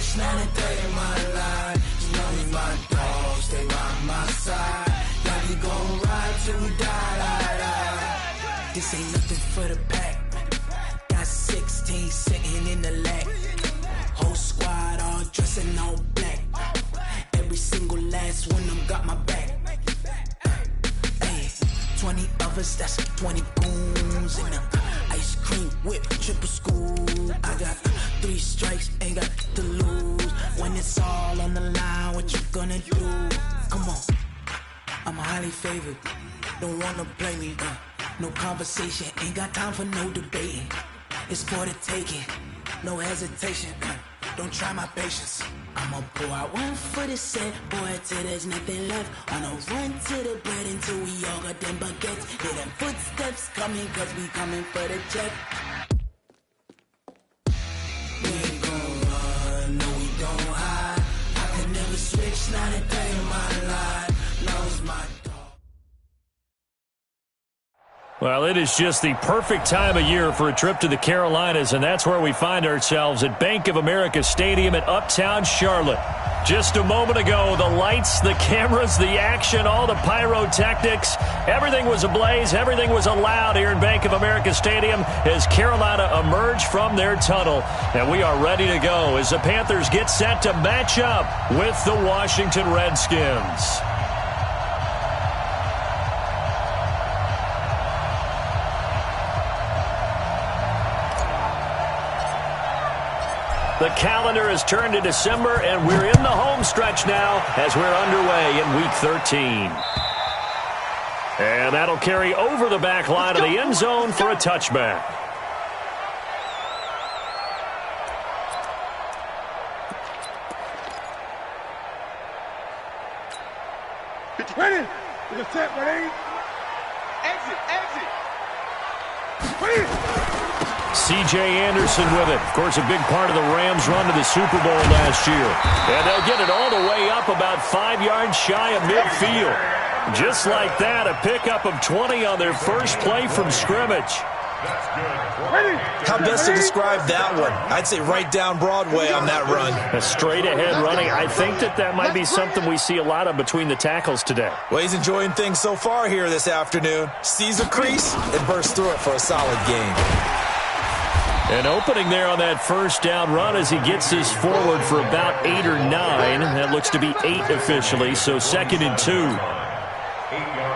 switch, now that they in my line. You know me, my dog, stay by my side. Yeah, we gon' ride till we die. This ain't nothing for the pack. Got 16 sitting in the lag. Whole squad all dressing all black. Every single last one of them got my back. Hey, 20 of us, that's 20 goons in the ice cream whip, triple scoop. I got 3 strikes, ain't got to lose. When it's all on the line, what you gonna do? Come on, I'm highly favored. Don't wanna play me, no conversation, ain't got time for no debating. It's for the taking, no hesitation. Don't try my patience. I'ma pour out one for the set, boy, till there's nothing left. On a run to the bread until we all got them baguettes. Hear them footsteps coming, cause we coming for the check. We ain't gon' run, no we don't hide. I can never switch, not a day in my life. Knows my dog. Well, it is just the perfect time of year for a trip to the Carolinas, and that's where we find ourselves at Bank of America Stadium in Uptown Charlotte. Just a moment ago, the lights, the cameras, the action, all the pyrotechnics, everything was ablaze, everything was allowed here in Bank of America Stadium as Carolina emerged from their tunnel. And we are ready to go as the Panthers get set to match up with the Washington Redskins. The calendar has turned to December, and we're in the home stretch now as we're underway in Week 13. And that'll carry over the back line of the end zone for a touchback. Ready? Is it set? Ready? Exit! Ready? C.J. Anderson with it. Of course, a big part of the Rams' run to the Super Bowl last year. And they'll get it all the way up about 5 yards shy of midfield. Just like that, a pickup of 20 on their first play from scrimmage. How best to describe that one? I'd say right down Broadway on that run. A straight-ahead running. I think that might be something we see a lot of between the tackles today. Well, he's enjoying things so far here this afternoon. Sees a crease and bursts through it for a solid gain. An opening there on that first down run as he gets this forward for about 8 or 9. That looks to be 8 officially, so 2nd and 2.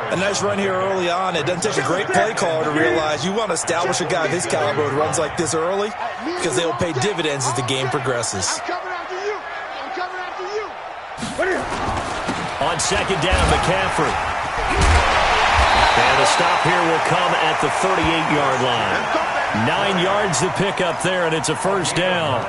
A nice run here early on. It doesn't take a great play caller to realize you want to establish a guy of his caliber who runs like this early because they will pay dividends as the game progresses. I'm coming after you. On 2nd down, McCaffrey. And the stop here will come at the 38-yard line. 9 yards to pick up there, and it's a first down.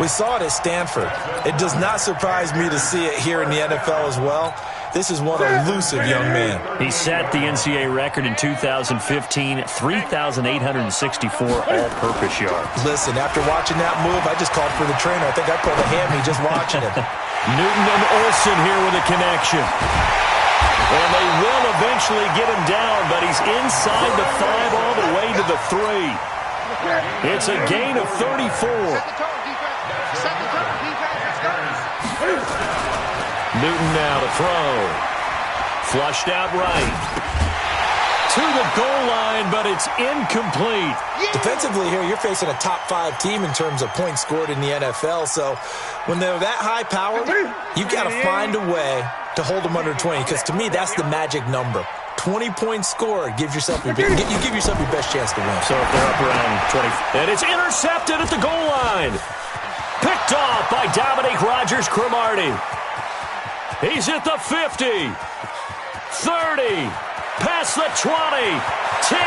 We saw it at Stanford. It does not surprise me to see it here in the NFL as well. This is one elusive young man. He set the NCAA record in 2015, 3,864 all-purpose yards. Listen, after watching that move, I just called for the trainer. I think I pulled a hammy just watching it. Newton and Olsen here with a connection. And they will eventually get him down, but he's inside the 5 all the way to the 3. It's a gain of 34. Newton now to throw. Flushed out right. To the goal line, but it's incomplete. Defensively here, you're facing a top 5 team in terms of points scored in the NFL. So when they're that high powered, you've got to find a way to hold them under 20. Because to me, that's the magic number. 20 points scored. You give yourself your best chance to win. So if they're up around 20. And it's intercepted at the goal line. Picked off by Dominique Rodgers-Cromartie. He's at the 50, 30, past the 20, 10,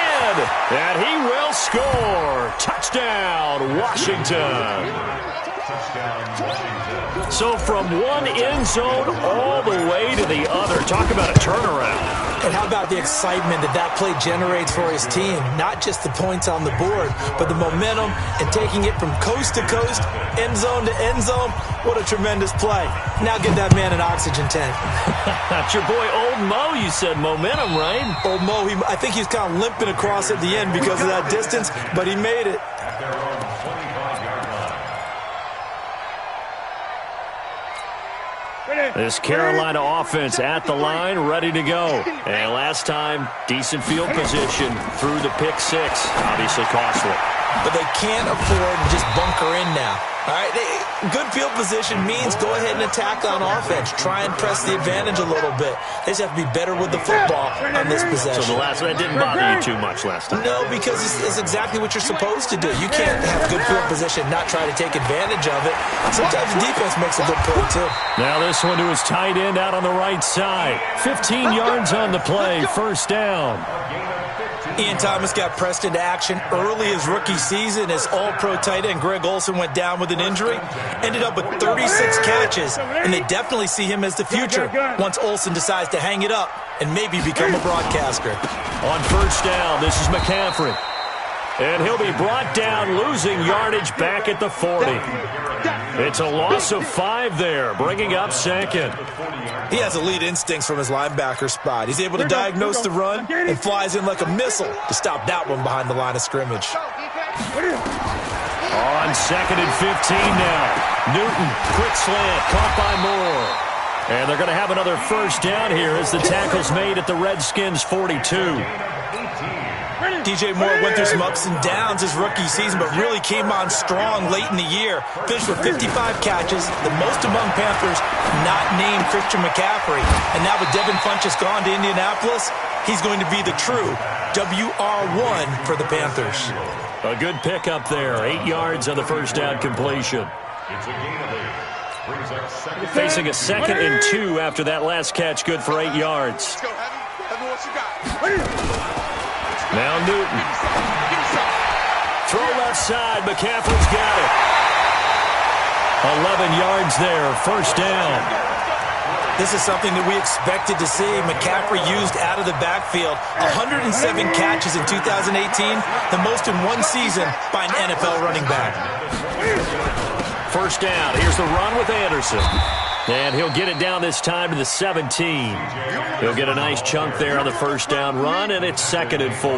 and he will score. Touchdown, Washington. So from one end zone all the way to the other. Talk about a turnaround. And how about the excitement that play generates for his team? Not just the points on the board, but the momentum and taking it from coast to coast, end zone to end zone. What a tremendous play. Now get that man an oxygen tank. That's your boy Old Mo, you said momentum, right? Old Mo, I think he's kind of limping across at the end because of that distance, but he made it. This Carolina offense at the line, ready to go. And last time, decent field position through the pick six. Obviously costly. But they can't afford to just bunker in now. All right, good field position means go ahead and attack on offense. Try and press the advantage a little bit. They just have to be better with the football on this possession. So that didn't bother you too much last time? No, because it's exactly what you're supposed to do. You can't have good field position, not try to take advantage of it. Sometimes the defense makes a good play, too. Now this one to his tight end out on the right side. 15 yards on the play, first down. Ian Thomas got pressed into action early his rookie season as all-pro tight end Greg Olsen went down with an injury. Ended up with 36 catches, and they definitely see him as the future once Olsen decides to hang it up and maybe become a broadcaster. On first down, this is McCaffrey. And he'll be brought down, losing yardage back at the 40. It's a loss of 5 there, bringing up second. He has elite instincts from his linebacker spot. He's able to diagnose the run and flies in like a missile to stop that one behind the line of scrimmage. On second and 15 now. Newton, quick slant, caught by Moore. And they're going to have another first down here as the tackle's made at the Redskins' 42. DJ Moore went through some ups and downs his rookie season, but really came on strong late in the year. Finished with 55 catches, the most among Panthers not named Christian McCaffrey. And now with Devin Funchess gone to Indianapolis, he's going to be the true WR1 for the Panthers. A good pickup there, 8 yards on the first down completion. Facing a 2nd and 2 after that last catch, good for 8 yards. Now Newton. Throw left side. McCaffrey's got it. 11 yards there. First down. This is something that we expected to see. McCaffrey used out of the backfield. 107 catches in 2018. The most in one season by an NFL running back. First down. Here's the run with Anderson. And he'll get it down this time to the 17. He'll get a nice chunk there on the first down run, and it's 2nd and 4.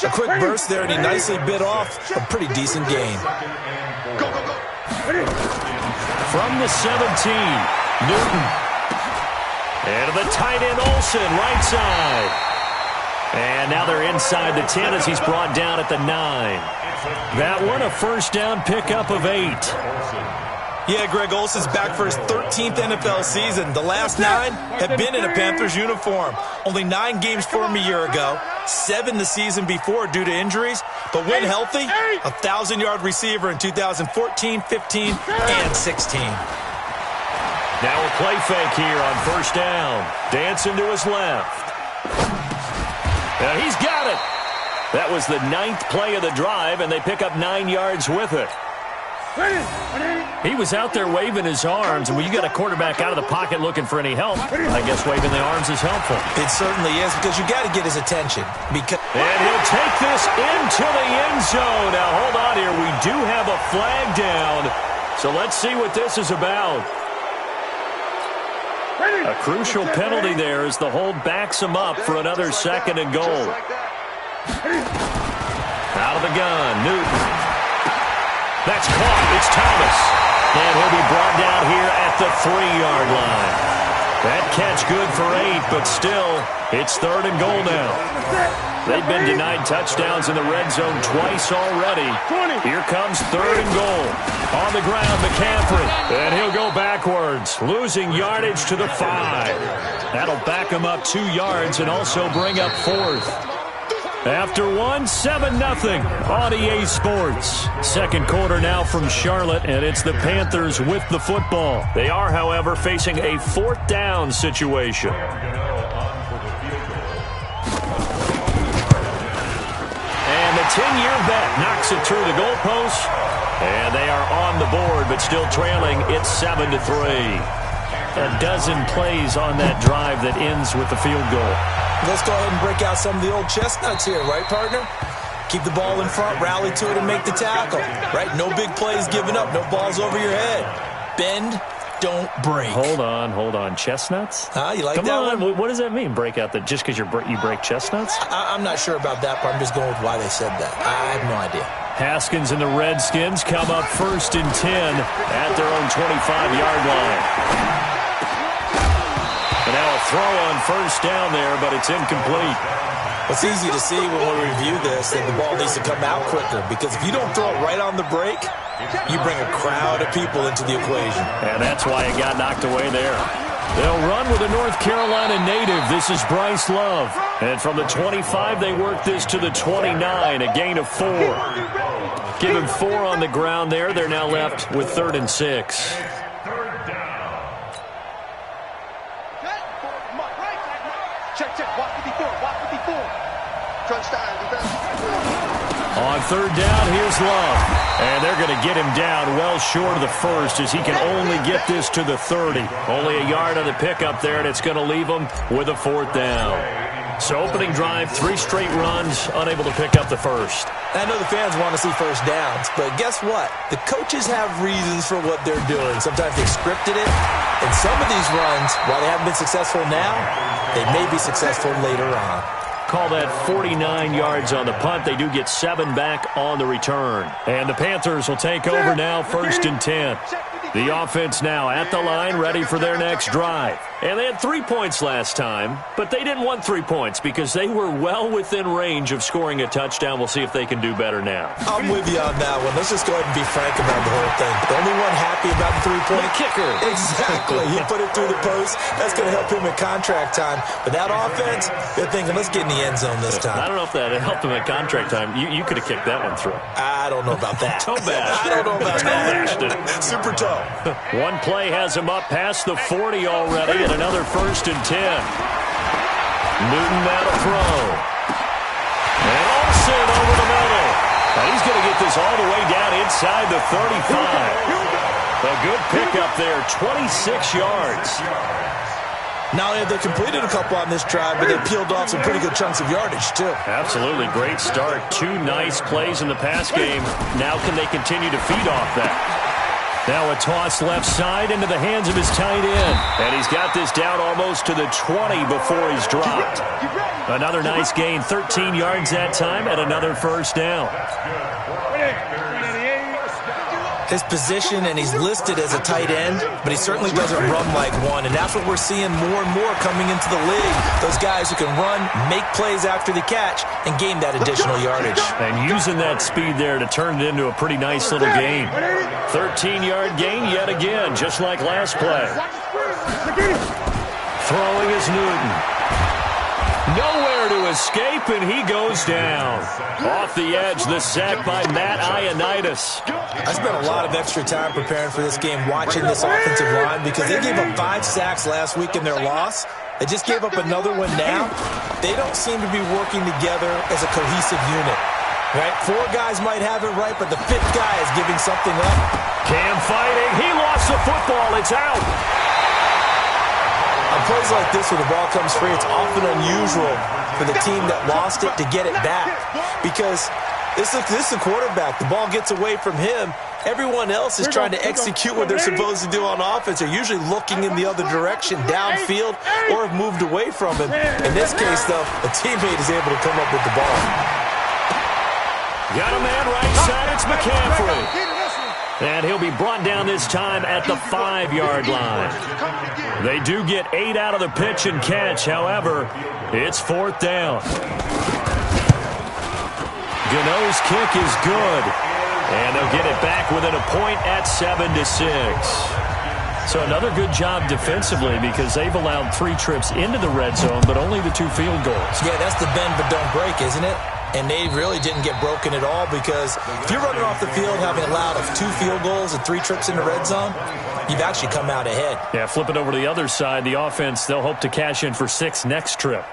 A quick burst there, and he nicely bit off a pretty decent gain. From the 17, Newton. And the tight end Olsen, right side. And now they're inside the 10 as he's brought down at the 9. That one a first down pickup of 8. Yeah, Greg Olsen's back for his 13th NFL season. The last 9 have been in a Panthers uniform. Only 9 games for him a year ago, 7 the season before due to injuries. But when healthy, a 1,000-yard receiver in 2014, 15, and 16. Now a play fake here on first down. Dancing to his left. Now he's got it. That was the 9th play of the drive, and they pick up 9 yards with it. He was out there waving his arms, and when you got a quarterback out of the pocket looking for any help, I guess waving the arms is helpful. It certainly is, because you got to get his attention. And he'll take this into the end zone. Now, hold on here. We do have a flag down, so let's see what this is about. A crucial penalty there as the hold backs him up for another 2nd and goal. Out of the gun, Newton. That's caught. It's Thomas. And he'll be brought down here at the 3-yard line. That catch good for 8, but still, it's 3rd and goal now. They've been denied touchdowns in the red zone twice already. Here comes 3rd and goal. On the ground, McCaffrey. And he'll go backwards, losing yardage to the 5. That'll back him up 2 yards and also bring up 4th. After 1, 7-0 on EA Sports. Second quarter now from Charlotte, and it's the Panthers with the football. They are, however, facing a 4th down situation. And the 10-year vet knocks it through the goalpost, and they are on the board, but still trailing. It's 7-3. A dozen plays on that drive that ends with the field goal. Let's go ahead and break out some of the old chestnuts here, right, partner? Keep the ball in front, rally to it, and make the tackle, right? No big plays given up, no balls over your head. Bend, don't break. Hold on. Chestnuts? You like Come that on. one? What does that mean, break out the just because you break chestnuts? I'm not sure about that part. I'm just going with why they said that. I have no idea. Haskins and the Redskins come up 1st and 10 at their own 25-yard line. And now a throw on 1st down there, but it's incomplete. It's easy to see when we review this that the ball needs to come out quicker, because if you don't throw it right on the break, you bring a crowd of people into the equation. And that's why it got knocked away there. They'll run with a North Carolina native. This is Bryce Love. And from the 25, they work this to the 29, a gain of 4. Give him 4 on the ground there. They're now left with 3rd and 6. On 3rd down, here's Love. And they're going to get him down well short of the 1st, as he can only get this to the 30. Only a yard on the pickup there, and it's going to leave him with a 4th down. So opening drive, 3 straight runs, unable to pick up the 1st. I know the fans want to see 1st downs, but guess what? The coaches have reasons for what they're doing. Sometimes they scripted it, and some of these runs, while they haven't been successful now, they may be successful later on. Call that 49 yards on the punt. They do get 7 back on the return. And the Panthers will take over now, 1st and 10. The offense now at the line, ready for their next drive. And they had 3 points last time, but they didn't want 3 points because they were well within range of scoring a touchdown. We'll see if they can do better now. I'm with you on that one. Let's just go ahead and be frank about the whole thing. The only one happy about the 3-point kicker. Exactly. He put it through the post. That's going to help him at contract time. But that offense, they're thinking, let's get in the end zone this time. I don't know if that helped him at contract time. You could have kicked that one through. I don't know about that. Toe bash. I don't know about that. Super toe. One play has him up past the 40 already, and another 1st and 10. Newton now to throw. And Olsen over the middle. And he's going to get this all the way down inside the 35. A good pickup there, 26 yards. Not only have they completed a couple on this drive, but they peeled off some pretty good chunks of yardage, too. Absolutely. Great start. 2 nice plays in the pass game. Now can they continue to feed off that? Now a toss left side into the hands of his tight end. And he's got this down almost to the 20 before he's dropped. Another nice gain, 13 yards that time, and another 1st down. His position, and he's listed as a tight end, but he certainly doesn't run like one, and that's what we're seeing more and more coming into the league. Those guys who can run, make plays after the catch, and gain that additional yardage. And using that speed there to turn it into a pretty nice little gain. 13-yard gain yet again, just like last play. Throwing is Newton. Nowhere to escape, and he goes down. Off the edge, the sack by Matt Ioannidis. I spent a lot of extra time preparing for this game, watching this offensive line, because they gave up 5 sacks last week in their loss. They just gave up another one now. They don't seem to be working together as a cohesive unit. Right? 4 guys might have it right, but the 5th guy is giving something up. Cam fighting. He lost the football. It's out. On plays like this where the ball comes free, it's often unusual for the team that lost it to get it back, because this is a quarterback. The ball gets away from him. Everyone else is trying to execute what they're supposed to do on offense. They're usually looking in the other direction, downfield, or have moved away from him. In this case, though, a teammate is able to come up with the ball. Got a man right side. It's McCaffrey. And he'll be brought down this time at the 5-yard line. They do get 8 out of the pitch and catch. However, it's 4th down. Gano's kick is good. And they'll get it back within a point at 7-6. So another good job defensively, because they've allowed 3 trips into the red zone, but only the 2 field goals. Yeah, that's the bend but don't break, isn't it? And they really didn't get broken at all, because if you're running off the field having allowed 2 field goals and 3 trips in the red zone, you've actually come out ahead. Yeah, flip it over to the other side. The offense, they'll hope to cash in for 6 next trip.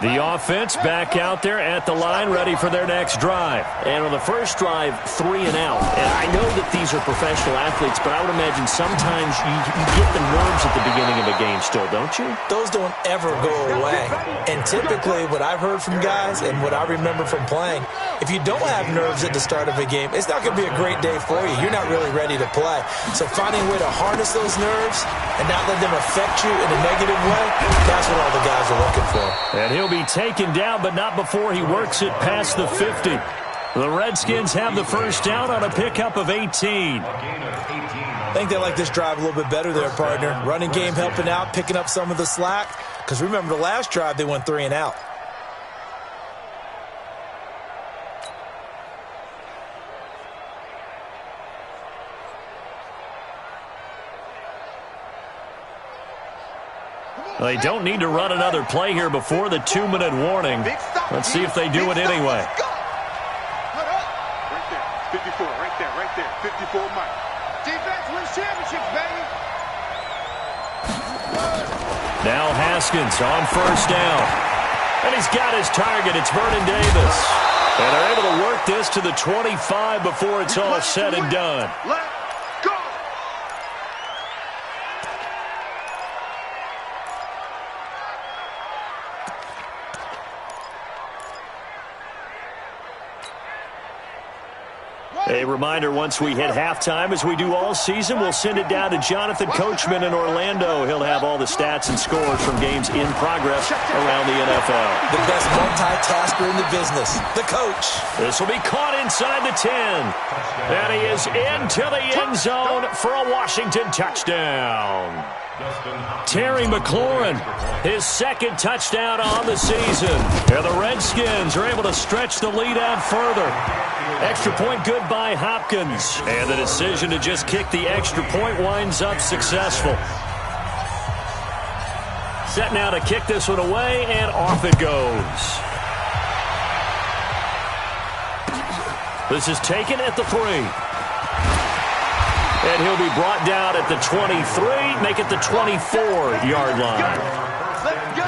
The offense back out there at the line, ready for their next drive. And on the first drive, 3 and out. And I know that these are professional athletes, but I would imagine sometimes you get the nerves at the beginning of a game still, don't you? Those don't ever go away. And typically, what I've heard from guys and what I remember from playing, if you don't have nerves at the start of a game, it's not going to be a great day for you. You're not really ready to play. So finding a way to harness those nerves and not let them affect you in a negative way, that's what all the guys are looking for. And he'll be taken down, but not before he works it past the 50. The Redskins have the first down on a pickup of 18. I think they like this drive a little bit better there, partner. Running game helping out, picking up some of the slack. Because remember, the last drive, they went 3 and out. They don't need to run another play here before the 2-minute warning. Let's see if they do it anyway. Right there, 54, right there, 54 Mike. Defense wins championships, baby. Now Haskins on first down. And he's got his target. It's Vernon Davis. And they're able to work this to the 25 before it's all said and done. Let's go. A reminder, once we hit halftime, as we do all season, we'll send it down to Jonathan Coachman in Orlando. He'll have all the stats and scores from games in progress around the NFL. The best multitasker in the business, the coach. This will be caught inside the 10. And he is into the end zone for a Washington touchdown. Terry McLaurin, his second touchdown on the season. And the Redskins are able to stretch the lead out further. Extra point good by Hopkins. And the decision to just kick the extra point winds up successful. Set now to kick this one away, and off it goes. This is taken at the 3. And he'll be brought down at the 23, make it the 24-yard line. Let's go.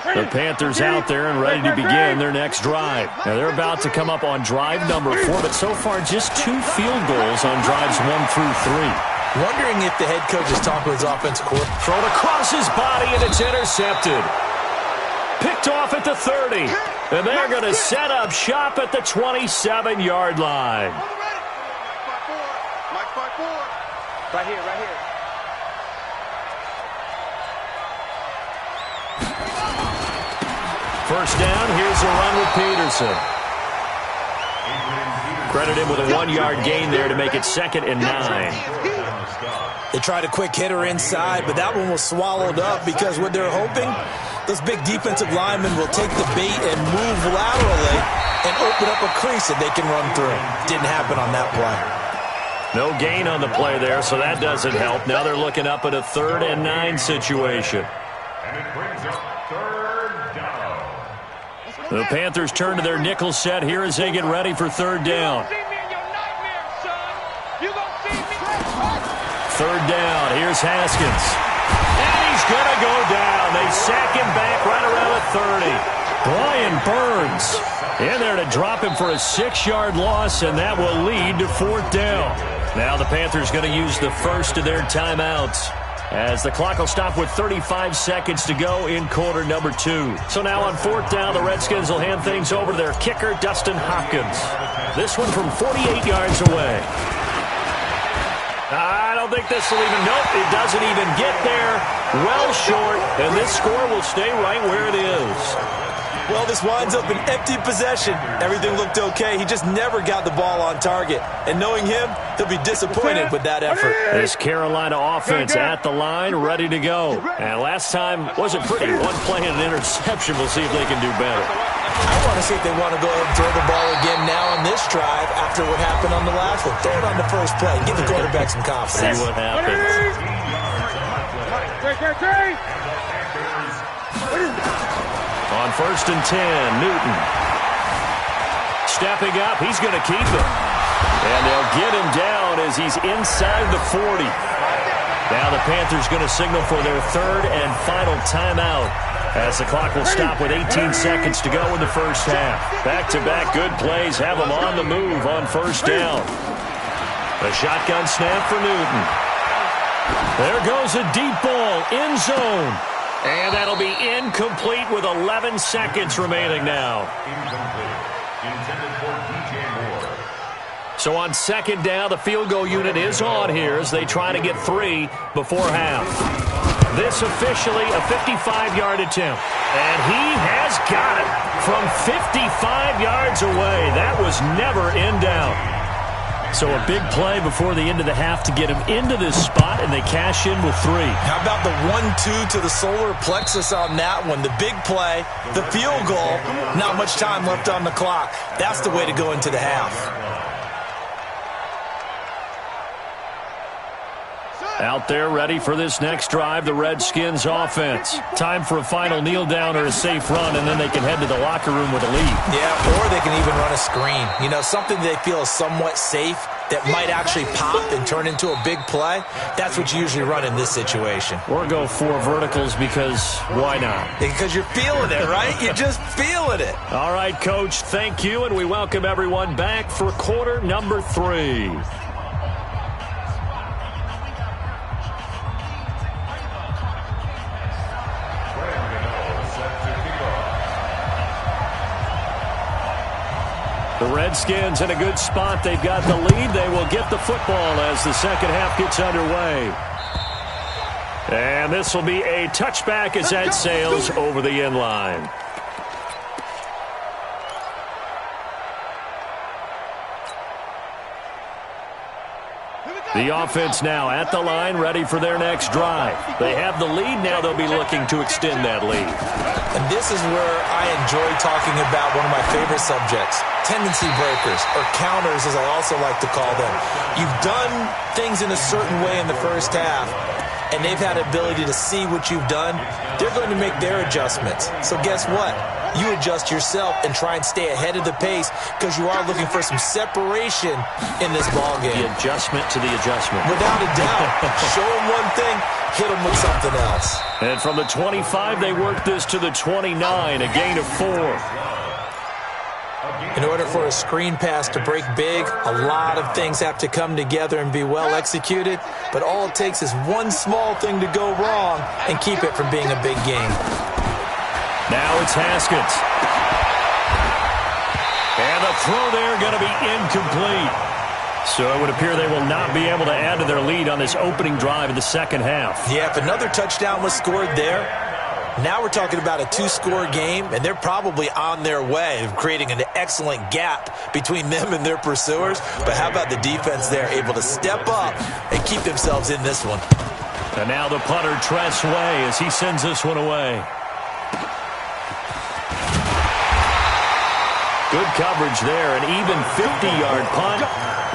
The Panthers out there and ready to begin their next drive. Now they're about to come up on drive number 4, but so far just 2 field goals on drives 1 through 3. Wondering if the head coach is talking to his offensive coordinator. Thrown across his body, and it's intercepted. Picked off at the 30. And they're going to set up shop at the 27-yard line. Mike 5-4. Right here, right here. First down, here's a run with Peterson. Credit him with a 1-yard gain there to make it 2nd and 9. They tried a quick hitter inside, but that one was swallowed up because what they're hoping, those big defensive linemen will take the bait and move laterally and open up a crease that they can run through. Didn't happen on that play. No gain on the play there, so that doesn't help. Now they're looking up at a 3rd and 9 situation. And it brings up 3rd down. The Panthers turn to their nickel set here as they get ready for 3rd down. 3rd down, here's Haskins. And he's going to go down. They sack him back right around the 30. Brian Burns in there to drop him for a 6-yard loss, and that will lead to 4th down. Now the Panthers going to use the first of their timeouts, as the clock will stop with 35 seconds to go in quarter number 2. So now on 4th down, the Redskins will hand things over to their kicker, Dustin Hopkins. This one from 48 yards away. I don't think this will even, nope, it doesn't even get there. Well short, and this score will stay right where it is. Well, this winds up an empty possession. Everything looked okay. He just never got the ball on target. And knowing him, he'll be disappointed with that effort. This Carolina offense at the line, ready to go. And last time wasn't pretty. 1 play and an interception. We'll see if they can do better. I want to see if they want to go ahead and throw the ball again now on this drive after what happened on the last one. Throw it on the first play. Give the quarterback some confidence. See what happens. On 1st and 10, Newton. Stepping up, he's going to keep it. And they'll get him down as he's inside the 40. Now the Panthers going to signal for their 3rd and final timeout, as the clock will stop with 18 seconds to go in the first half. Back-to-back good plays have them on the move on 1st down. A shotgun snap for Newton. There goes a deep ball, end zone. And that'll be incomplete with 11 seconds remaining now. Intended for DJ Moore. So on 2nd down, the field goal unit is on here as they try to get 3 before half. This officially a 55-yard attempt. And he has got it from 55 yards away. That was never in doubt. So a big play before the end of the half to get him into this spot, and they cash in with 3. How about the 1-2 to the solar plexus on that one? The big play, the field goal, not much time left on the clock. That's the way to go into the half. Out there ready for this next drive, the Redskins offense. Time for a final kneel down or a safe run, and then they can head to the locker room with a lead. Yeah, or they can even run a screen. You know, something they feel is somewhat safe that might actually pop and turn into a big play. That's what you usually run in this situation. Or go 4 verticals because why not? Because you're feeling it, right? You're just feeling it. All right, Coach, thank you, and we welcome everyone back for quarter number 3. The Redskins in a good spot. They've got the lead. They will get the football as the second half gets underway. And this will be a touchback as that sails over the end line. The offense now at the line, ready for their next drive. They have the lead. Now they'll be looking to extend that lead. And this is where I enjoy talking about one of my favorite subjects, tendency breakers, or counters as I also like to call them. You've done things in a certain way in the first half, and they've had the ability to see what you've done. They're going to make their adjustments. So guess what? You adjust yourself and try and stay ahead of the pace because you are looking for some separation in this ball game. The adjustment to the adjustment. Without a doubt. Show them one thing, hit them with something else. And from the 25, they work this to the 29, a gain of 4. In order for a screen pass to break big, a lot of things have to come together and be well executed, but all it takes is one small thing to go wrong and keep it from being a big game. Now it's Haskins. And the throw there going to be incomplete. So it would appear they will not be able to add to their lead on this opening drive of the second half. Yeah, if another touchdown was scored there, now we're talking about a 2-score game, and they're probably on their way of creating an excellent gap between them and their pursuers. But how about the defense there, able to step up and keep themselves in this one? And now the punter, Tress Way, as he sends this one away. Good coverage there. An even 50-yard punt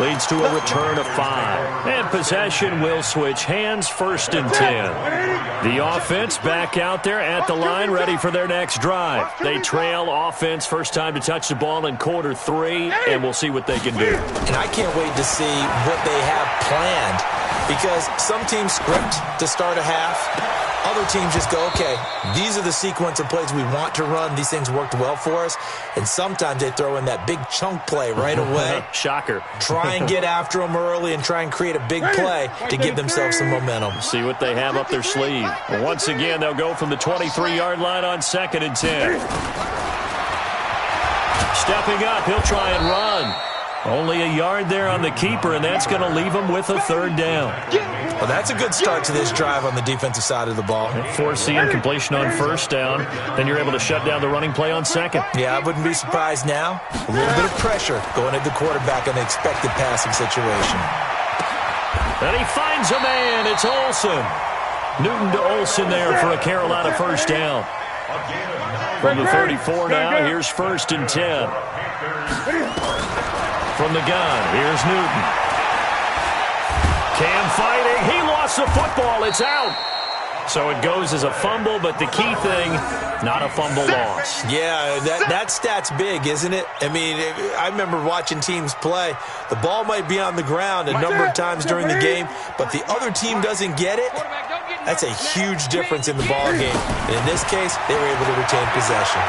leads to a return of 5. And possession will switch hands, 1st and 10. The offense back out there at the line, ready for their next drive. They trail offense, first time to touch the ball in quarter 3, and we'll see what they can do. And I can't wait to see what they have planned, because some teams script to start a half. Other teams just go, okay, these are the sequence of plays we want to run. These things worked well for us. And sometimes they throw in that big chunk play right away. Shocker. Try and get after them early and try and create a big play to give themselves some momentum. See what they have up their sleeve. Once again, they'll go from the 23-yard line on 2nd and 10. Stepping up, he'll try and run. Only a yard there on the keeper, and that's going to leave him with a 3rd down. Well, that's a good start to this drive on the defensive side of the ball. Forcing completion on 1st down. Then you're able to shut down the running play on 2nd. Yeah, I wouldn't be surprised now. A little bit of pressure going at the quarterback in the expected passing situation. And he finds a man. It's Olsen. Newton to Olsen there for a Carolina 1st down. From the 34 now, here's 1st and 10. From the gun, here's Newton. Cam fighting. He lost the football. It's out. So it goes as a fumble, but the key thing, not a fumble loss. Yeah, that stat's big, isn't it? I mean, I remember watching teams play. The ball might be on the ground a number of times during the game, but the other team doesn't get it. That's a huge difference in the ball game. And in this case, they were able to retain possession.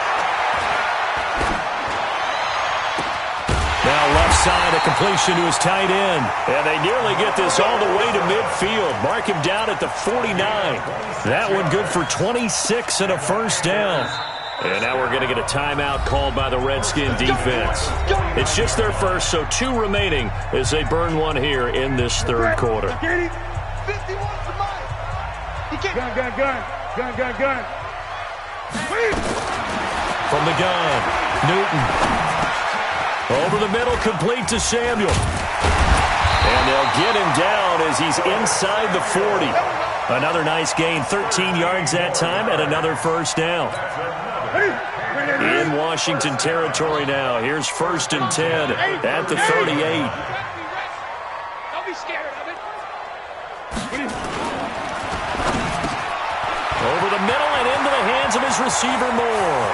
Now left side, a completion to his tight end. And they nearly get this all the way to midfield. Mark him down at the 49. That one good for 26 and a 1st down. And now we're going to get a timeout called by the Redskin defense. It's just their first, so 2 remaining as they burn one here in this 3rd quarter. Gun. From the gun, Newton. Over the middle, complete to Samuel. And they'll get him down as he's inside the 40. Another nice gain, 13 yards that time, and another first down. In Washington territory now. Here's 1st and 10 at the 38. Don't be scared of it. Over the middle and into the hands of his receiver, Moore.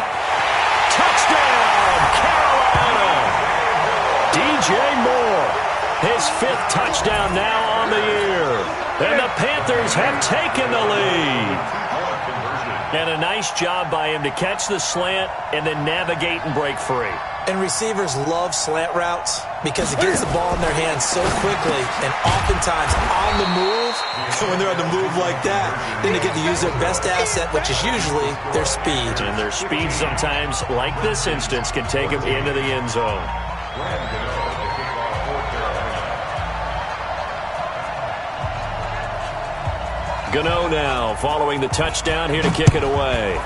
Touchdown, Carolina! DJ Moore, his 5th touchdown now on the year. And the Panthers have taken the lead. And a nice job by him to catch the slant and then navigate and break free. And receivers love slant routes because it gets the ball in their hands so quickly and oftentimes on the move. When they're on the move like that, then they get to use their best asset, which is usually their speed. And their speed sometimes, like this instance, can take them into the end zone. Gano now following the touchdown here to kick it away.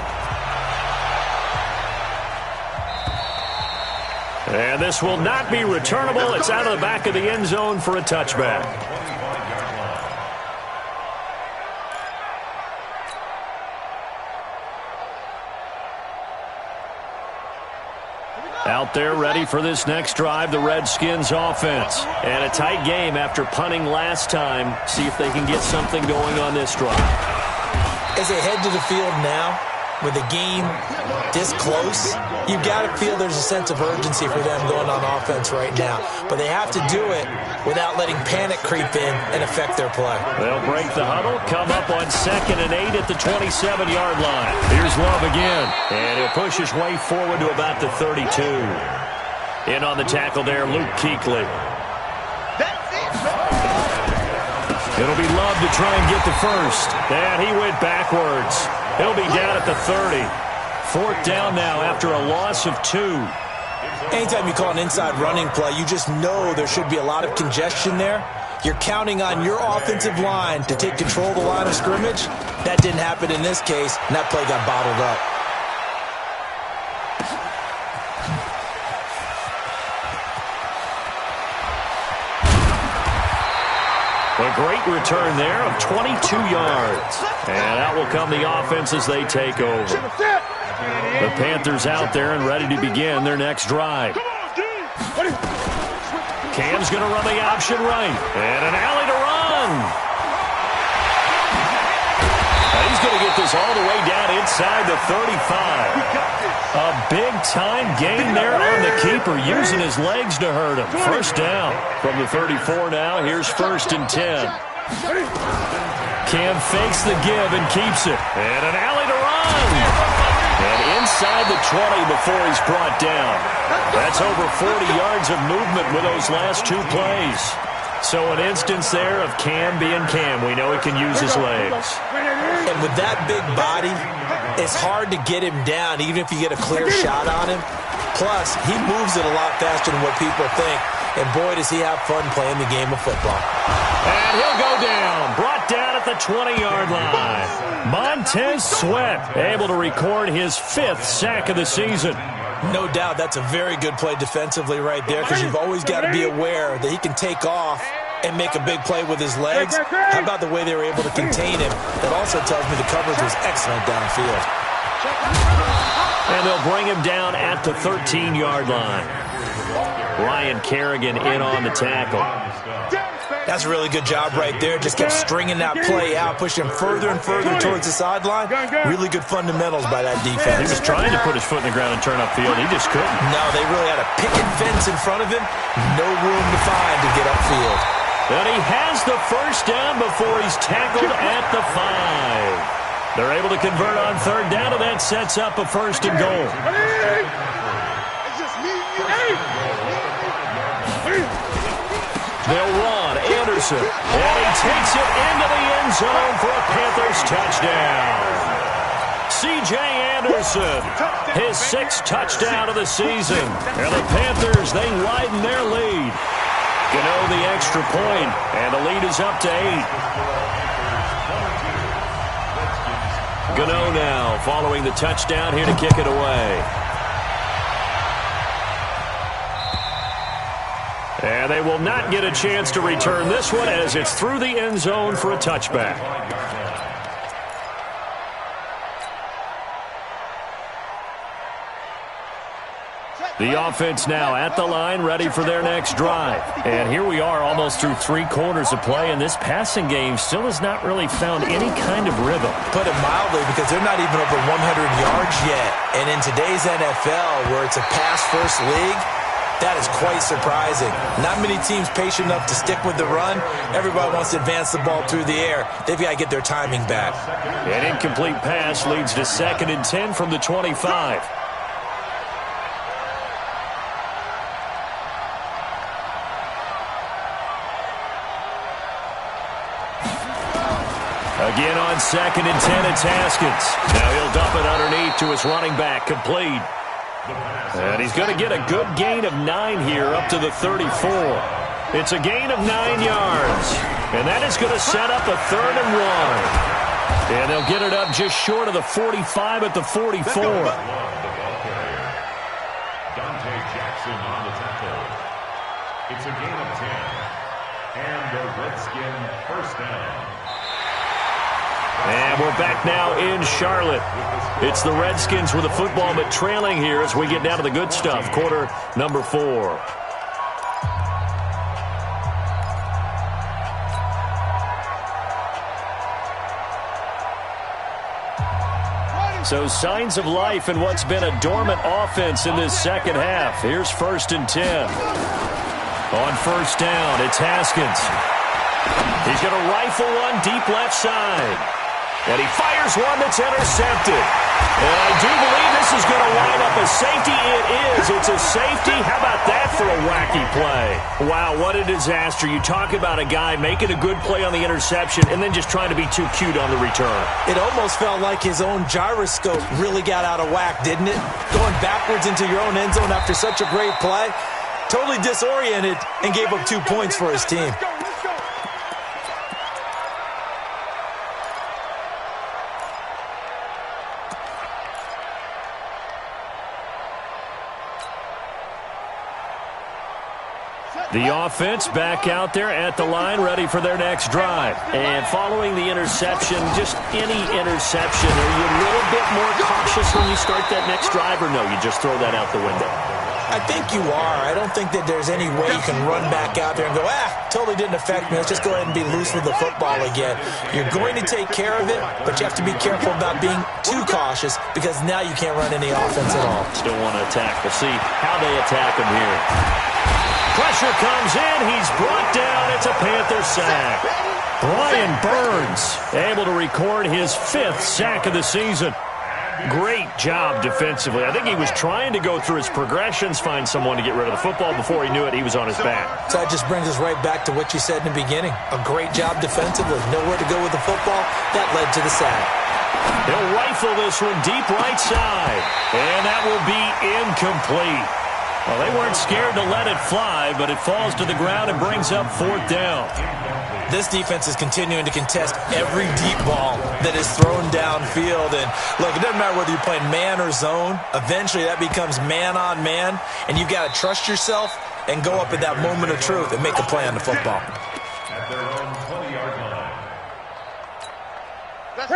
And this will not be returnable. It's out of the back of the end zone for a touchback. Out there ready for this next drive, the Redskins offense. And a tight game after punting last time. See if they can get something going on this drive. As they head to the field now, with a game this close, you've got to feel there's a sense of urgency for them going on offense right now. But they have to do it without letting panic creep in and affect their play. They'll break the huddle, come up on 2nd and 8 at the 27-yard line. Here's Love again, and he'll push his way forward to about the 32. In on the tackle there, Luke Kuechly. It'll be Love to try and get the first. And he went backwards. He'll be down at the 30. 4th down now after a loss of 2. Anytime you call an inside running play, you just know there should be a lot of congestion there. You're counting on your offensive line to take control of the line of scrimmage. That didn't happen in this case, and that play got bottled up. A great return there of 22 yards. And out will come the offense as they take over. The Panthers out there and ready to begin their next drive. Cam's going to run the option right. And an alley to run. And he's going to get this all the way down inside the 35. A big-time gain there on the keeper, using his legs to hurt him. First down from the 34 now. Here's 1st and 10. Cam fakes the give and keeps it. And an alley to run. And inside the 20 before he's brought down. That's over 40 yards of movement with those last 2 plays. So an instance there of Cam being Cam. We know he can use his legs. And with that big body, it's hard to get him down, even if you get a clear shot on him. Plus, he moves it a lot faster than what people think. And boy, does he have fun playing the game of football. And he'll go down. Brought down at the 20-yard line. Montez Sweat able to record his 5th sack of the season. No doubt that's a very good play defensively right there, because you've always got to be aware that he can take off and make a big play with his legs. How about the way they were able to contain him? That also tells me the coverage was excellent downfield. And they'll bring him down at the 13-yard line. Ryan Kerrigan in on the tackle. That's a really good job right there. Just kept stringing that play out, pushing him further and further towards the sideline. Really good fundamentals by that defense. He was trying to put his foot in the ground and turn upfield. He just couldn't. No, they really had a picket fence in front of him. No room to find to get upfield. And he has the first down before he's tackled at the 5. They're able to convert on 3rd down, and that sets up a 1st and goal. They'll run. Anderson. And he takes it into the end zone for a Panthers touchdown. C.J. Anderson, his 6th touchdown of the season. And the Panthers, they widen their lead. Gano the extra point, and the lead is up to 8. Gano now following the touchdown here to kick it away. And they will not get a chance to return this one as it's through the end zone for a touchback. The offense now at the line, ready for their next drive. And here we are almost through 3 quarters of play, and this passing game still has not really found any kind of rhythm. Put it mildly, because they're not even over 100 yards yet. And in today's NFL, where it's a pass-first league, that is quite surprising. Not many teams patient enough to stick with the run. Everybody wants to advance the ball through the air. They've got to get their timing back. An incomplete pass leads to 2nd and 10 from the 25. Again on 2nd and 10, it's Haskins. Now he'll dump it underneath to his running back, complete. And he's going to get a good gain of 9 here up to the 34. It's a gain of 9 yards. And that is going to set up a 3rd and 1. And they'll get it up just short of the 45 at the 44. Dante Jackson on the tackle. It's a gain of 10. And the Redskin first down. And we're back now in Charlotte. It's the Redskins with the football, but trailing here as we get down to the good stuff. Quarter number 4. So signs of life in what's been a dormant offense in this second half. Here's 1st and 10. On first down, it's Haskins. He's going to rifle one deep left side. And he fires one that's intercepted. And I do believe this is going to wind up a safety. It is. It's a safety. How about that for a wacky play? Wow, what a disaster. You talk about a guy making a good play on the interception and then just trying to be too cute on the return. It almost felt like his own gyroscope really got out of whack, didn't it? Going backwards into your own end zone after such a great play. Totally disoriented and gave up 2 points for his team. The offense back out there at the line, ready for their next drive. And following the interception, just any interception, are you a little bit more cautious when you start that next drive, or no, you just throw that out the window? I think you are. I don't think that there's any way you can run back out there and go, totally didn't affect me. Let's just go ahead and be loose with the football again. You're going to take care of it, but you have to be careful about being too cautious because now you can't run any offense at all. Still want to attack. We'll see how they attack him here. Pressure comes in. He's brought down. It's a Panther sack. Brian Burns able to record his 5th sack of the season. Great job defensively. I think he was trying to go through his progressions, find someone to get rid of the football. Before he knew it, he was on his back. So that just brings us right back to what you said in the beginning. A great job defensively. Nowhere to go with the football. That led to the sack. He'll rifle this one deep right side. And that will be incomplete. Well, they weren't scared to let it fly, but it falls to the ground and brings up 4th down. This defense is continuing to contest every deep ball that is thrown downfield. And, look, it doesn't matter whether you're playing man or zone. Eventually, that becomes man on man, and you've got to trust yourself and go up at that moment of truth and make a play on the football. At their own 20-yard line.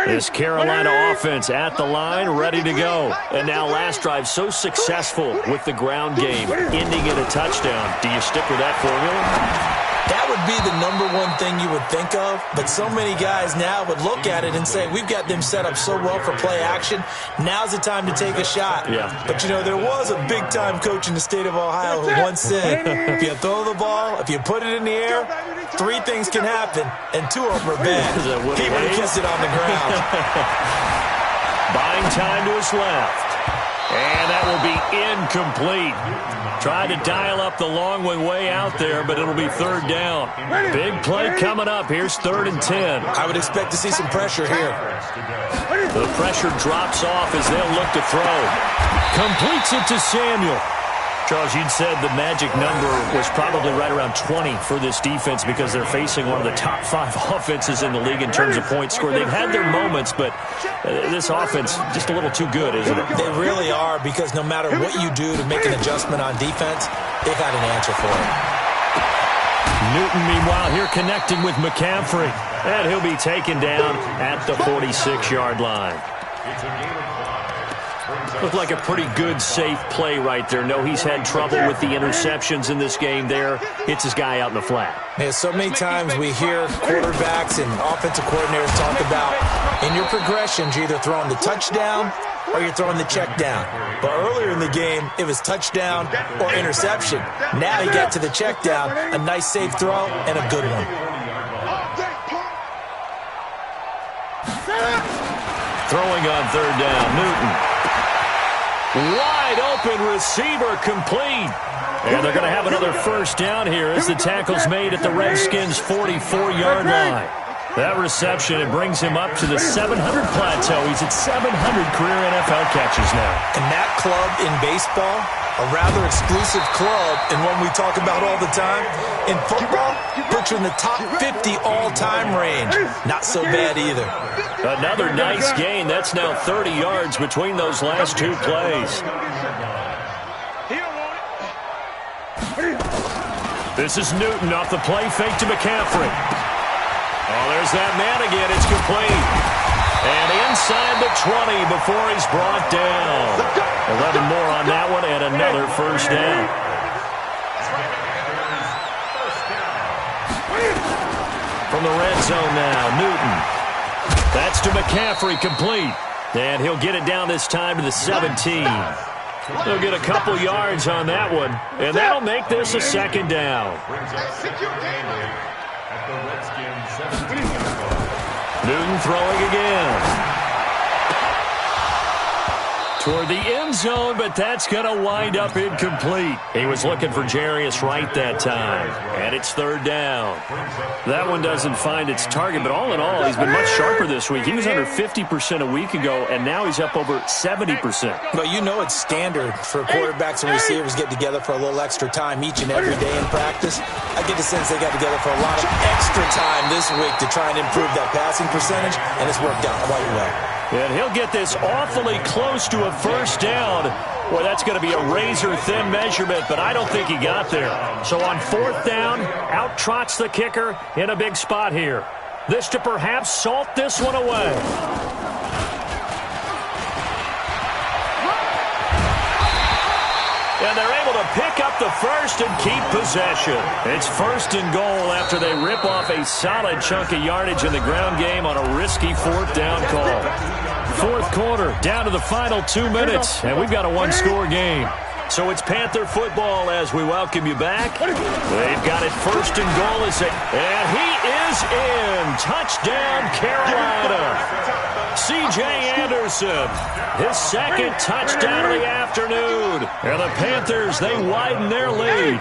This Carolina offense at the line, ready to go. And now last drive so successful with the ground game, ending in a touchdown. Do you stick with that formula? That would be the #1 thing you would think of, but so many guys now would look at it and say, we've got them set up so well for play action, now's the time to take a shot. Yeah. But, you know, there was a big-time coach in the state of Ohio who once said, if you throw the ball, if you put it in the air, 3 things can happen, and 2 of them are bad. He would have kissed it on the ground. Buying time to his left. And that will be incomplete. Tried to dial up the long way out there, but it'll be 3rd down. Big play coming up. Here's 3rd and 10. I would expect to see some pressure here. The pressure drops off as they'll look to throw. Completes it to Samuel. Charles, you'd said the magic number was probably right around 20 for this defense because they're facing one of the top 5 offenses in the league in terms of points scored. They've had their moments, but this offense just a little too good, isn't it? They really are, because no matter what you do to make an adjustment on defense, they've had an answer for it. Newton, meanwhile, here connecting with McCaffrey, and he'll be taken down at the 46-yard line. It's a game of 5. Looked like a pretty good, safe play right there. No, he's had trouble with the interceptions in this game there. Hits his guy out in the flat. Yeah, so many times we hear quarterbacks and offensive coordinators talk about in your progressions, you're either throwing the touchdown or you're throwing the check down. But earlier in the game, it was touchdown or interception. Now you get to the check down, a nice safe throw, and a good one. Throwing on third down, Newton. Wide open receiver complete. And they're going to have another first down here as the tackle's made at the Redskins' 44-yard line. That reception, it brings him up to the 700 plateau. He's at 700 career NFL catches now. And that club in baseball, a rather exclusive club, and one we talk about all the time. In football, puts you in the top 50 all-time range. Not so bad either. Another nice gain. That's now 30 yards between those last 2 plays. This is Newton off the play fake to McCaffrey. Oh, there's that man again. It's complete. And inside the 20 before he's brought down. 11 more on that one and another first down. From the red zone now, Newton. That's to McCaffrey, complete. And he'll get it down this time to the 17. He'll get a couple yards on that one, and that'll make this a second down. Newton throwing again. Toward the end zone, but that's going to wind up incomplete. He was looking for Jarius Wright that time, and it's third down. That one doesn't find its target, but all in all, he's been much sharper this week. He was under 50% a week ago, and now he's up over 70%. Well, you know it's standard for quarterbacks and receivers get together for a little extra time each and every day in practice. I get the sense they got together for a lot of extra time this week to try and improve that passing percentage, and it's worked out quite well. And he'll get this awfully close to a first down. Boy, that's going to be a razor-thin measurement, but I don't think he got there. So on fourth down, out trots the kicker in a big spot here. This to perhaps salt this one away. And they're able to pick up the first and keep possession. It's first and goal after they rip off a solid chunk of yardage in the ground game on a risky fourth down call. Fourth quarter, down to the final 2 minutes, and we've got a one-score game. So it's Panther football as we welcome you back. They've got it first and goal, and he is in. Touchdown, Carolina. C.J. Anderson, his second touchdown of the afternoon. And the Panthers, they widen their lead.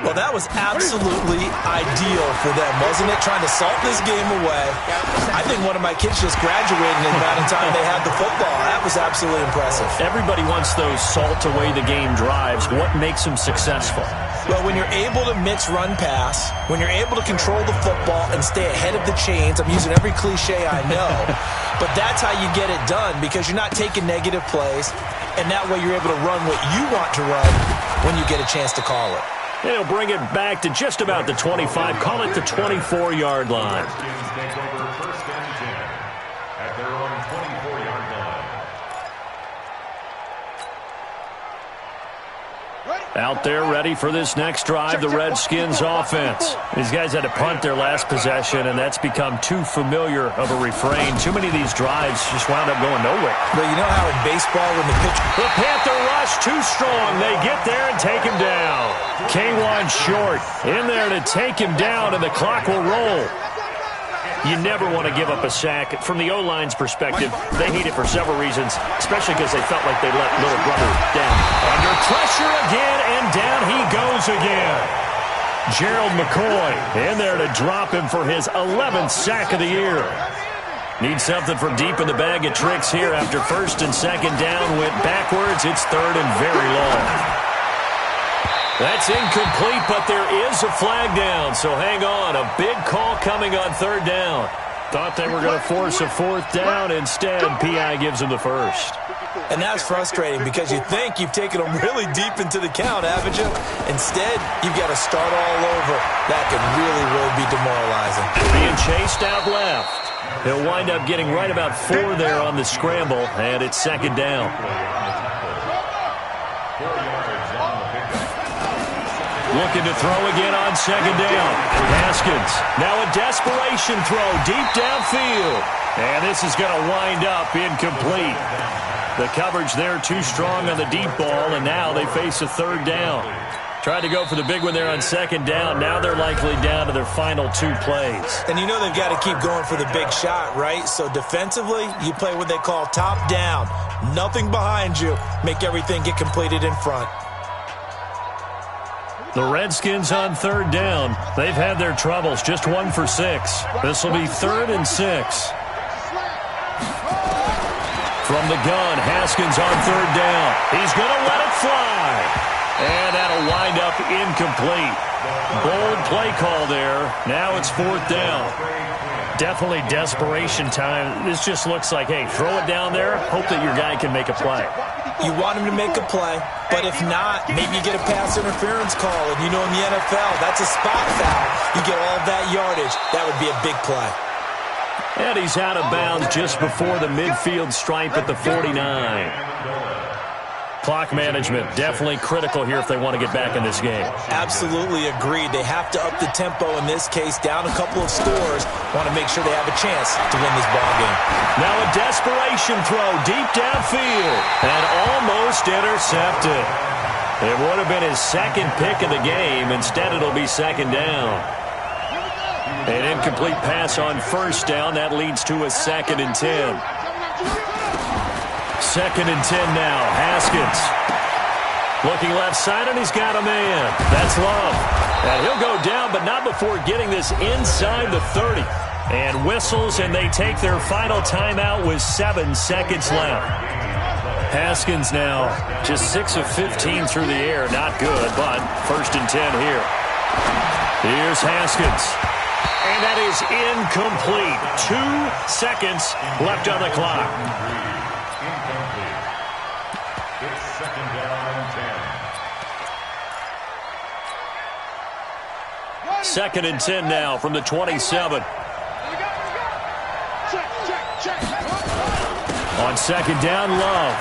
Well, that was absolutely ideal for them, wasn't it? Trying to salt this game away. I think one of my kids just graduated in the amount of time they had the football. That was absolutely impressive. Everybody wants those salt-away-the-game drives. What makes them successful? Well, when you're able to mix run-pass, when you're able to control the football and stay ahead of the chains, I'm using every cliche I know, but that's how you get it done because you're not taking negative plays, and that way you're able to run what you want to run when you get a chance to call it. They'll bring it back to just about the 25. Call it the 24-yard line. Out there ready for this next drive, the Redskins offense. These guys had to punt their last possession, and that's become too familiar of a refrain. Too many of these drives just wound up going nowhere. But you know how in baseball when the Panther rush too strong. They get there and take him down. K1 short in there to take him down, and the clock will roll. You never want to give up a sack. From the O-line's perspective, they hate it for several reasons, especially because they felt like they let little brother down. Under pressure again, and down he goes again. Gerald McCoy in there to drop him for his 11th sack of the year. Need something from deep in the bag of tricks here after first and second down went backwards. It's third and very long. That's incomplete, but there is a flag down, so hang on. A big call coming on third down. Thought they were going to force a fourth down. Instead, P.I. gives them the first. And that's frustrating because you think you've taken them really deep into the count, haven't you? Instead, you've got to start all over. That could really, really be demoralizing. Being chased out left. He'll wind up getting right about 4 there on the scramble, and it's second down. Looking to throw again on second down. Haskins. Now a desperation throw deep downfield. And this is going to wind up incomplete. The coverage there too strong on the deep ball, and now they face a third down. Tried to go for the big one there on second down. Now they're likely down to their final 2 plays. And you know they've got to keep going for the big shot, right? So defensively, you play what they call top down. Nothing behind you. Make everything get completed in front. The Redskins on third down. They've had their troubles. Just 1 for 6. This will be 3rd and 6. From the gun, Haskins on third down. He's going to let it fly. And that'll wind up incomplete. Bold play call there. Now it's 4th down. Definitely desperation time. This just looks like, hey, throw it down there. Hope that your guy can make a play. You want him to make a play, but if not, maybe you get a pass interference call. And you know in the NFL, that's a spot foul. You get all of that yardage. That would be a big play. And he's out of bounds just before the midfield stripe at the 49. Clock management, definitely critical here if they want to get back in this game. Absolutely agreed. They have to up the tempo in this case, down a couple of scores. Want to make sure they have a chance to win this ball game. Now a desperation throw deep downfield and almost intercepted. It would have been his 2nd pick of the game. Instead, it'll be 2nd down. An incomplete pass on 1st down. That leads to a 2nd and 10. 2nd and 10 now. Haskins. Looking left side, and he's got a man. That's Love. And he'll go down, but not before getting this inside the 30. And whistles, and they take their final timeout with 7 seconds left. Haskins now just 6 of 15 through the air. Not good, but 1st and 10 here. Here's Haskins. And that is incomplete. 2 seconds left on the clock. It's 2nd down and 10. 2nd and 10 now from the 27. On 2nd down, Love.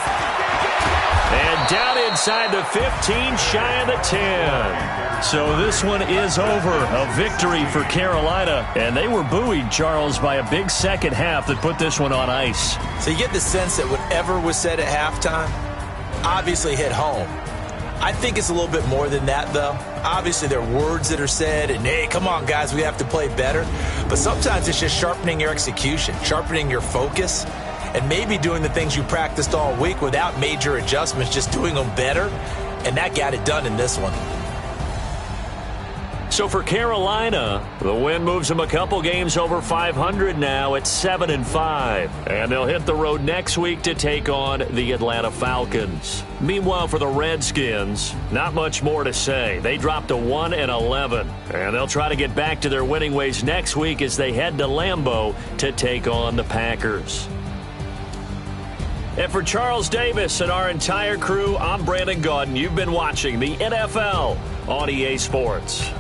And down inside the 15, shy of the 10. So this one is over. A victory for Carolina. And they were buoyed, Charles, by a big second half that put this one on ice. So you get the sense that whatever was said at halftime obviously hit home. I think it's a little bit more than that, though. Obviously, there are words that are said, and, hey, come on, guys, we have to play better. But sometimes it's just sharpening your execution, sharpening your focus, and maybe doing the things you practiced all week without major adjustments, just doing them better. And that got it done in this one. So for Carolina, the win moves them a couple games over 500 now at 7-5. And they'll hit the road next week to take on the Atlanta Falcons. Meanwhile, for the Redskins, not much more to say. They dropped to 1-11. And they'll try to get back to their winning ways next week as they head to Lambeau to take on the Packers. And for Charles Davis and our entire crew, I'm Brandon Gaudin. You've been watching the NFL on EA Sports.